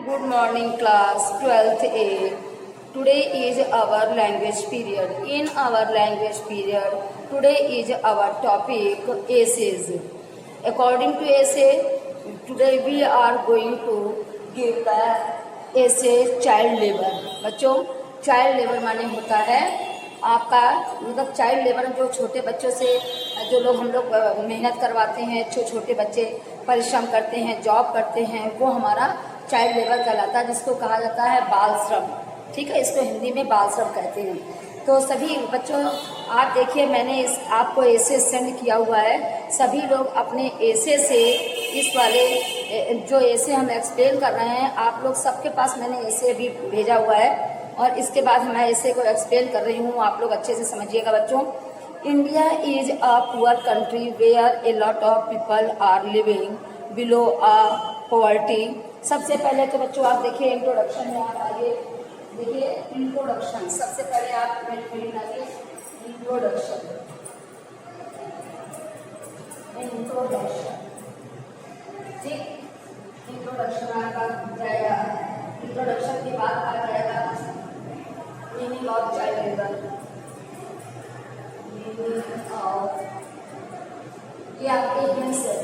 Good morning class 12th A. Today is our language period. In our language period, today is our topic essays. According to essay, today we are going to give the essay child labor. बच्चों, child labor माने होता है आपका मतलब child labour जो छोटे बच्चों से जो लोग हम लोग मेहनत करवाते हैं, छोटे बच्चे परिश्रम करते हैं, जॉब करते हैं, वो हमारा चाइल्ड लेबर कहलाता है, जिसको कहा जाता है बाल श्रम। ठीक है, इसको हिंदी में बाल श्रम कहते हैं। तो सभी बच्चों आप देखिए, मैंने आपको एसे सेंड किया हुआ है। सभी लोग अपने एसे से इस वाले जो एसे हम एक्सप्लेन कर रहे हैं, आप लोग सबके पास मैंने एसे भी भेजा हुआ है और इसके बाद मैं एसे को एक्सप्लेन कर रही हूँ, आप लोग अच्छे से समझिएगा बच्चों। India is a poor country where a lot of people are living below a poverty. सबसे पहले तो बच्चों आप देखिए इंट्रोडक्शन में आप आइए, देखिए इंट्रोडक्शन। सबसे पहले आप इंट्रोडक्शन, ठीक, इंट्रोडक्शन आपका जाएगा। इंट्रोडक्शन के बाद आ जाएगा meaning of child labour. Meaning of, ये आपके हिंट्स है,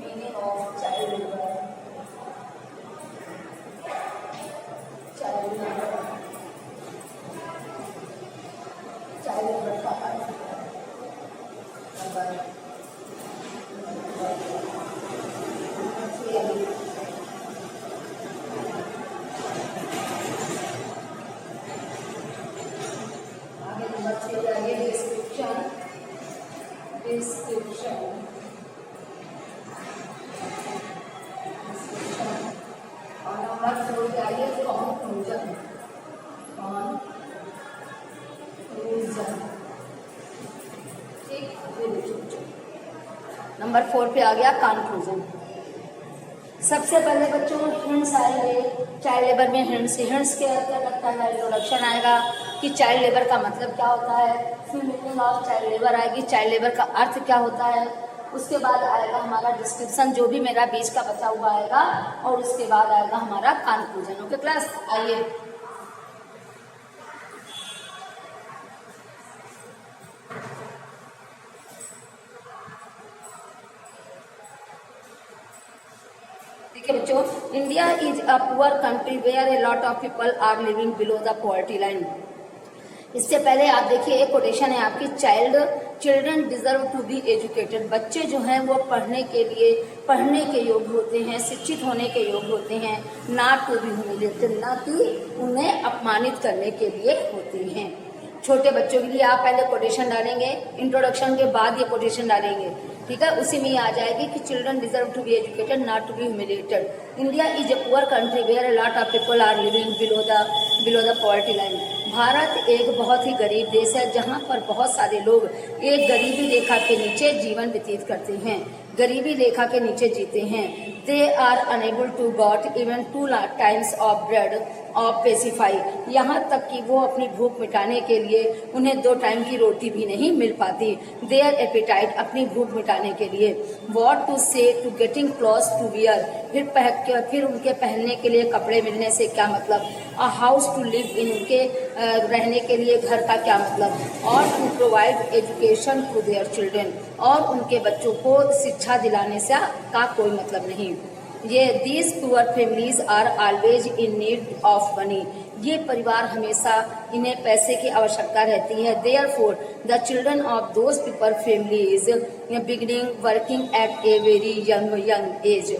meaning of child labour. Child labour, child labour का अर्थ और नंबर 4 जाइए कंक्लूजन। ठीक, नंबर 4 पे आ गया कंक्लूजन। सबसे पहले बच्चों हिंट्स आएंगे चाइल्ड लेबर में। हिंट्स के क्या लगता है, इंट्रोडक्शन आएगा कि चाइल्ड लेबर का मतलब क्या होता है, फिर मीनिंग ऑफ चाइल्ड लेबर आएगी, चाइल्ड लेबर का अर्थ क्या होता है, उसके बाद आएगा हमारा डिस्क्रिप्शन जो भी मेरा बीच का बचा हुआ आएगा, और उसके बाद आएगा हमारा कंक्लूजन। ओके क्लास, आइए। ठीक है बच्चों, India is a poor country where a lot of people are living below the poverty line. इससे पहले आप देखिए एक कोटेशन है आपकी, children deserve to be educated. बच्चे जो हैं वो पढ़ने के योग्य होते हैं, शिक्षित होने के योग्य होते हैं, नॉट टू बी ह्यूमिलेटेड, ना कि उन्हें अपमानित करने के लिए होते हैं। छोटे बच्चों के लिए आप पहले कोटेशन डालेंगे, इंट्रोडक्शन के बाद ये कोटेशन डालेंगे, ठीक है। उसी में आ जाएगी कि children deserve to be educated not to be humiliated. India is a poor country where a lot of people are living below the poverty line. Bharat एक बहुत ही गरीब देश है जहाँ पर बहुत सारे लोग एक गरीबी रेखा के नीचे जीवन व्यतीत करते हैं, गरीबी रेखा के नीचे जीते हैं। They are unable to got even 2 times of bread of pacify. यहाँ तक कि वो अपनी भूख मिटाने के लिए उन्हें 2 टाइम की रोटी भी नहीं मिल पाती। देयर एपिटाइट, अपनी भूख मिटाने के लिए। What to say to getting cloth to wear, फिर उनके पहनने के लिए कपड़े मिलने से क्या मतलब। A house to live in, उनके रहने के लिए घर का क्या मतलब। और to provide education to their children, और उनके बच्चों को शिक्षा दिलाने से का कोई मतलब नहीं। ये these poor families are always in need of money, ये परिवार हमेशा इन्हें पैसे की आवश्यकता रहती है। Therefore the children of those poor families beginning working at a very young age.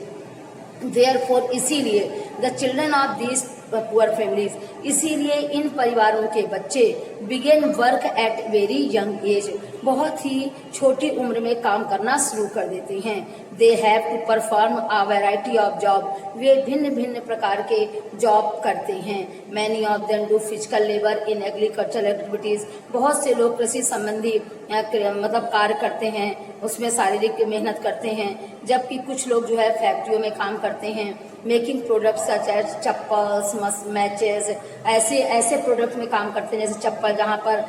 Therefore, इसीलिए the children of these poor families, इसीलिए इन परिवारों के बच्चे began work at very young age, बहुत ही छोटी उम्र में काम करना शुरू कर देते हैं। They have to perform a variety of job, वे भिन्न भिन्न प्रकार के जॉब करते हैं। Many of them do physical labour in agricultural activities, बहुत से लोग कृषि संबंधी मतलब कार्य करते हैं, उसमें शारीरिक मेहनत करते हैं, जबकि कुछ लोग जो है फैक्ट्रियों में काम करते हैं। Making products such as chappals, matches, ऐसे प्रोडक्ट में काम करते हैं जैसे चप्पल, जहाँ पर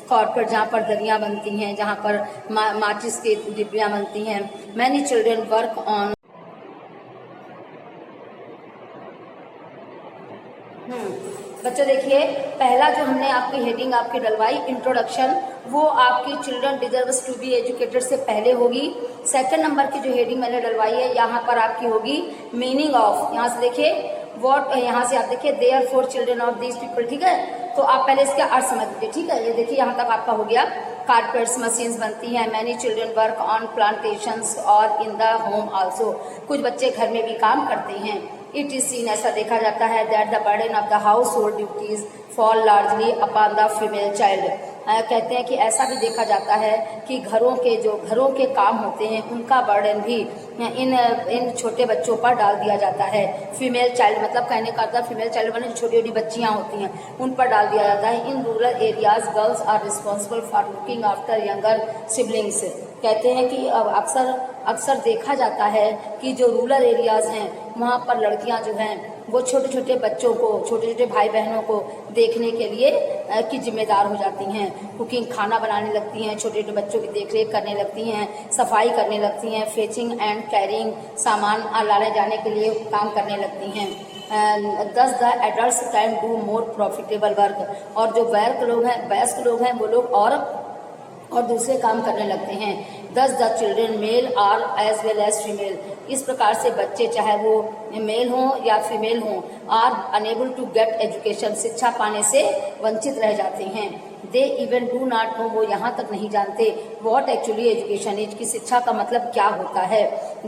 कॉर्पोरेट, जहाँ पर दरियाँ बनती हैं, जहाँ पर माचिस की डिब्बियाँ बनती हैं। मैनी चिल्ड्रन वर्क ऑन बच्चों देखिए, पहला जो हमने आपकी हेडिंग आपकी डलवाई इंट्रोडक्शन, वो आपकी children deserves to be educated से पहले होगी। सेकंड नंबर की जो हेडिंग मैंने डलवाई है यहाँ पर आपकी होगी मीनिंग ऑफ, यहाँ से देखिए व्हाट, यहाँ से आप देखिए therefore children of these people, ठीक है। तो आप पहले इसका अर्थ समझ लीजिए, ठीक है। ये देखिए यहाँ तक आपका हो गया, कारपेट्स मशीन्स बनती हैं, many children work on plantations और इन द होम आल्सो, कुछ बच्चे घर में भी काम करते हैं। इट इज सीन, ऐसा देखा जाता है, that the burden of the house hold duties fall largely upon the female child. कहते हैं कि ऐसा भी देखा जाता है कि घरों के काम होते हैं उनका बर्डन भी इन छोटे बच्चों पर डाल दिया जाता है। फीमेल चाइल्ड मतलब कहने का अर्थ, फीमेल चाइल्ड माने जो छोटी छोटी बच्चियां होती हैं उन पर डाल दिया जाता है। In rural areas girls are responsible for looking after younger siblings. कहते हैं कि अब अक्सर देखा जाता है कि जो रूरल एरियाज हैं वहाँ पर लड़कियां जो हैं वो छोटे छोटे बच्चों को, छोटे छोटे भाई बहनों को देखने के लिए की जिम्मेदार हो जाती हैं। कुकिंग, खाना बनाने लगती हैं, छोटे छोटे बच्चों की देखरेख करने लगती हैं, सफाई करने लगती हैं, फेचिंग एंड कैरिंग, सामान लाने जाने के लिए काम करने लगती हैं। Thus the adults can do more profitable work, और जो वयस्क लोग हैं वो लोग और दूसरे काम करने लगते हैं। Thus the children male are as well as female, इस प्रकार से बच्चे चाहे वो मेल हों या फीमेल हों are unable to get education, शिक्षा पाने से वंचित रह जाते हैं। They even do not know, वो यहाँ तक नहीं जानते व्हाट एक्चुअली एजुकेशन इज, की शिक्षा का मतलब क्या होता है।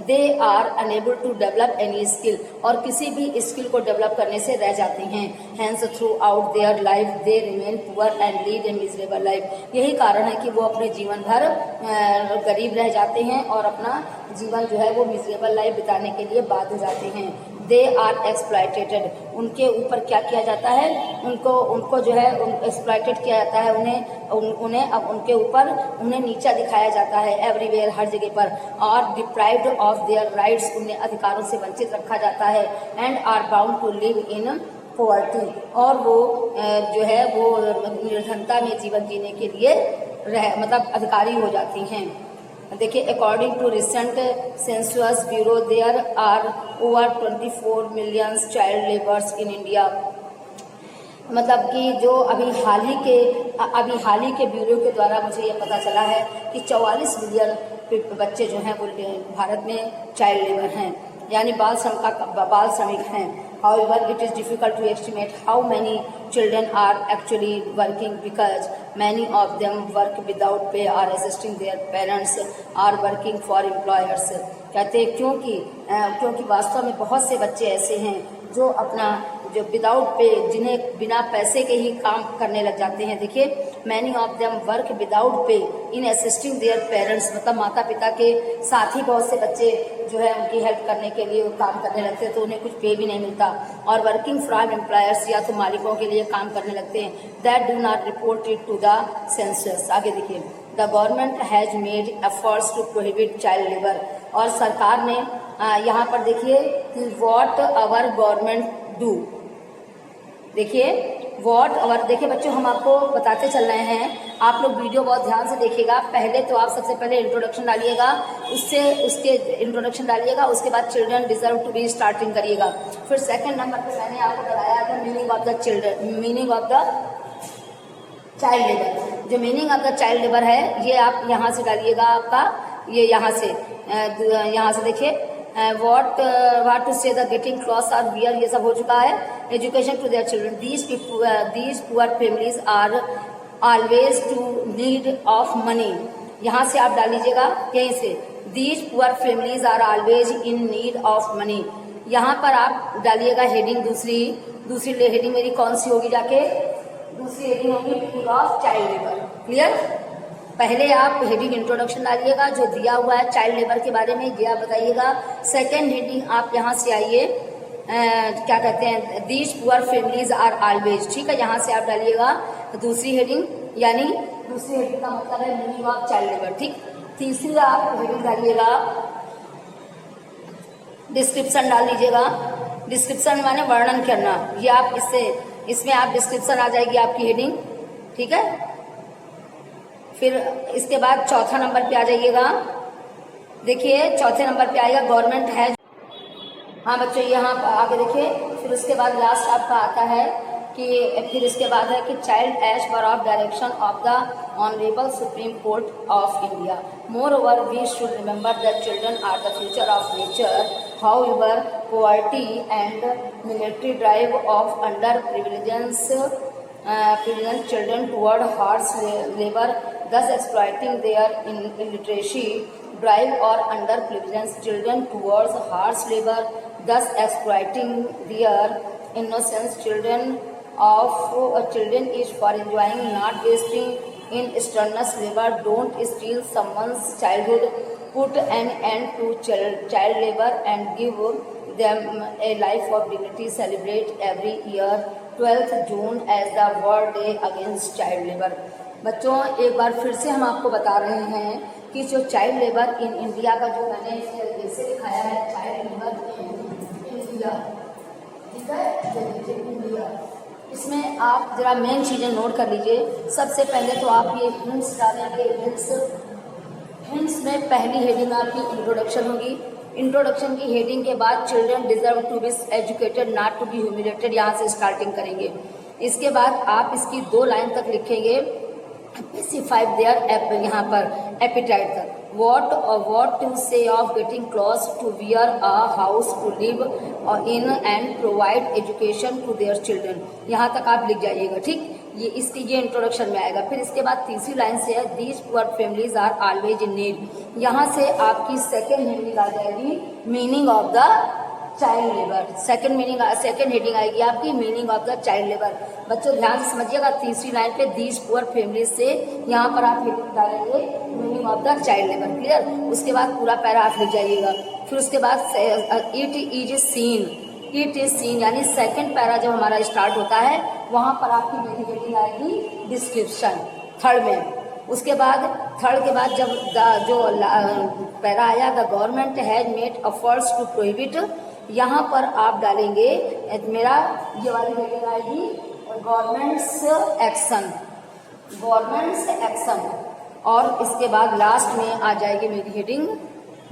They are unable to develop any skill, और किसी भी स्किल को डेवलप करने से रह जाते हैं। Hence throughout their life they remain poor and lead a miserable life, यही कारण है कि वो अपने जीवन भर गरीब रह जाते हैं और अपना जीवन जो है वो मिजरेबल लाइफ बिताने के लिए बाध्य हो जाते हैं। दे आर एक्सप्लॉयटेड, उनके ऊपर क्या किया जाता है, उनको जो है एक्सप्लॉयटेड किया जाता है, उन्हें अब उनके ऊपर उन्हें नीचा दिखाया जाता है एवरीवेयर, हर जगह पर। और डिप्राइव्ड ऑफ देयर राइट्स, उन्हें अधिकारों से वंचित रखा जाता है। And are bound to live in poverty, और वो जो है वो निर्धनता में जीवन जीने के लिए मतलब अधिकारी हो जाती हैं। देखिए, according to recent census bureau there are over 24 million child labours in India, मतलब कि जो अभी हाल ही के ब्यूरो के द्वारा मुझे ये पता चला है कि 44 मिलियन बच्चे जो हैं वो भारत में चाइल्ड लेबर हैं, यानी बाल श्रमिक हैं। However, it is difficult to estimate how many children are actually working because many of them work without pay or assisting their parents or working for employers. कहते हैं क्योंकि वास्तव में बहुत से बच्चे ऐसे हैं जो विदाउट पे, जिन्हें बिना पैसे के ही काम करने लग जाते हैं। देखिए, many of them work without pay in assisting their parents, मतलब माता पिता के साथ ही बहुत से बच्चे जो है उनकी हेल्प करने के लिए काम करने लगते हैं, तो उन्हें कुछ पे भी नहीं मिलता। और वर्किंग फ्रॉम एम्प्लॉयर्स, या तो मालिकों के लिए काम करने लगते हैं। That do not report it to the census. आगे देखिए, the government has made efforts to prohibit child labour, और सरकार ने यहाँ पर देखिए व्हाट आवर गवर्नमेंट डू, देखिए व्हाट आवर, देखिए बच्चों हम आपको बताते चल रहे हैं, आप लोग वीडियो बहुत ध्यान से देखिएगा। पहले तो आप सबसे पहले इंट्रोडक्शन डालिएगा, उसके इंट्रोडक्शन डालिएगा, उसके बाद children deserve to be starting करिएगा। फिर सेकंड नंबर पे मैंने आपको बताया था meaning of the children, meaning of the child labour. जो meaning of the child labour है ये आप यहाँ से डालिएगा, आपका ये यहाँ से देखिए what to say the getting clothes or wear, ये सब हो चुका है। Education to their children, these poor families are always to need of money, यहाँ से आप डाल लीजिएगा, यहीं से these poor families are always in need of money, यहाँ पर आप डालिएगा हेडिंग। दूसरी हेडिंग मेरी कौन सी होगी, जाके दूसरी हेडिंग होगी meaning of child labour. Clear? पहले आप हेडिंग इंट्रोडक्शन डालिएगा, जो दिया हुआ है चाइल्ड लेबर के बारे में ये आप बताइएगा। सेकेंड हेडिंग आप यहाँ से आइए, क्या कहते हैं, these poor families are always, ठीक है, यहाँ से आप डालिएगा दूसरी हेडिंग, यानी दूसरी हेडिंग का मतलब है मीनिंग ऑफ चाइल्ड लेबर, ठीक। तीसरी आप हेडिंग डालिएगा, डिस्क्रिप्शन डाल लीजिएगा। डिस्क्रिप्शन माने वर्णन करना, ये आप इसमें आप डिस्क्रिप्शन आ जाएगी आपकी हेडिंग, ठीक है। फिर इसके बाद चौथा नंबर पे आ जाइएगा, देखिए चौथे नंबर पे आएगा गवर्नमेंट है, हाँ बच्चों यहाँ आगे देखिए। फिर उसके बाद लास्ट आपका आता है कि फिर इसके बाद है कि child as per of direction of the honourable Supreme Court of India. Moreover we should remember that children are the future of nature, however poverty and military drive of underprivileged children toward harsh labor, thus exploiting their illiteracy, drive or underprivileged children towards harsh labor, thus exploiting their innocence. Children is for enjoying, not wasting in strenuous labor. Don't steal someone's childhood. Put an end to child labor and give them a life of dignity. Celebrate every year 12th June as the World Day Against Child Labor। बच्चों एक बार फिर से हम आपको बता रहे हैं कि जो चाइल्ड लेबर इन इंडिया का जो मैंने जैसे दिखाया है, चाइल्ड लेबर इन इंडिया, ठीक है, इंडिया, इसमें आप जरा मेन चीजें नोट कर लीजिए। सबसे पहले तो आप ये हिंट्स डालेंगे। हिंट्स में पहली हेडिंग आपकी इंट्रोडक्शन होगी। इंट्रोडक्शन की हेडिंग के बाद children deserve to be educated not to be humiliated, यहाँ से स्टार्टिंग करेंगे। इसके बाद आप इसकी 2 लाइन तक लिखेंगे स्पेसिफाइड देयर, यहाँ पर एपिटाइट तक, what to say of getting clothes to wear, a house to live in and provide education to their children, यहाँ तक आप लिख जाइएगा। ठीक, ये इंट्रोडक्शन में आएगा। फिर इसके बाद तीसरी लाइन से है these poor families are always in need, यहाँ से आपकी सेकेंड हेडिंग आ जाएगी meaning of the child labour. Second heading आएगी आपकी meaning of the child labour. बच्चों ध्यान से समझिएगा, तीसरी लाइन पे दीज पुअर फैमिलीज से यहाँ पर आप हेडिंग डालेंगे meaning of the child labour. Clear, उसके बाद पूरा पैरा आप लिख जाइएगा। फिर उसके बाद इट इज सीन यानी सेकंड पैरा जब हमारा स्टार्ट होता है वहां पर आपकी मेरी हेडिंग आएगी डिस्क्रिप्शन थर्ड में। उसके बाद थर्ड के बाद जब जो पैरा आया the government has made efforts to prohibit, यहाँ पर आप डालेंगे मेरा ये वाली हेडिंग आएगी गवर्नमेंट्स एक्शन। और इसके बाद लास्ट में आ जाएगी मेरी हेडिंग,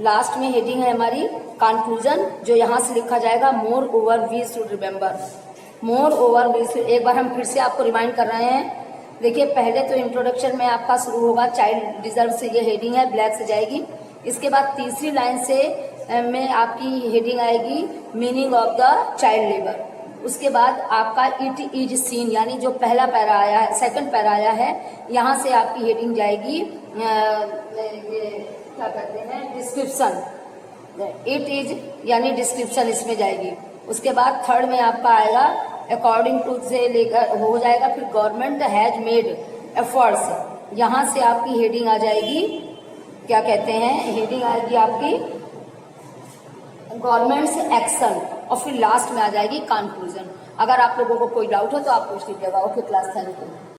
लास्ट में हेडिंग है हमारी कंक्लूजन, जो यहाँ से लिखा जाएगा moreover we should remember. Moreover we should, एक बार हम फिर से आपको रिमाइंड कर रहे हैं। देखिए पहले तो इंट्रोडक्शन में आपका शुरू होगा चाइल्ड डिजर्व से, ये हेडिंग है ब्लैक से जाएगी। इसके बाद तीसरी लाइन से में आपकी हेडिंग आएगी meaning of the child labour. उसके बाद आपका इट इज सीन यानी जो पहला पैरा आया है, सेकंड पैरा आया है, यहाँ से आपकी हेडिंग जाएगी क्या कहते हैं डिस्क्रिप्शन। इट इज यानी डिस्क्रिप्शन इसमें जाएगी। उसके बाद थर्ड में आपका आएगा अकॉर्डिंग टू से लेकर हो जाएगा। फिर गवर्नमेंट हैज मेड एफर्ट्स, यहाँ से आपकी हेडिंग आ जाएगी क्या कहते हैं, हेडिंग आएगी आपकी गवर्नमेंट्स एक्शन, और फिर लास्ट में आ जाएगी कंक्लूजन। अगर आप लोगों को कोई डाउट हो तो आप पूछ लीजिएगा। Okay class, thank you.